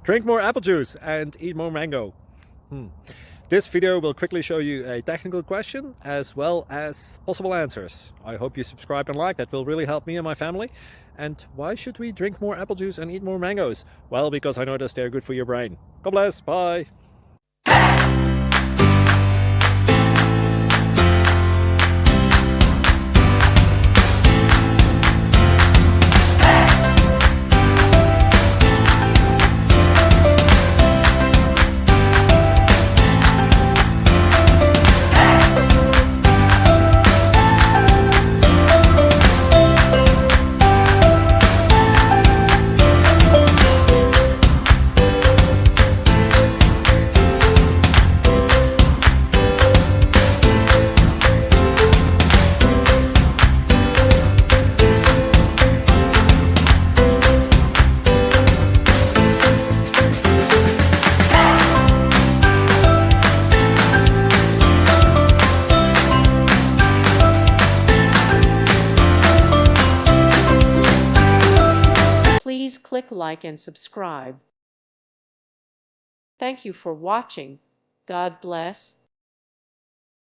Drink more apple juice and eat more mango. This video will quickly show you a technical question as well as possible answers. I hope you subscribe and like, that will really help me and my family. And why should we drink more apple juice and eat more mangoes? Well, because I noticed they're good for your brain. God bless, bye! Please click like and subscribe. Thank you for watching. God bless.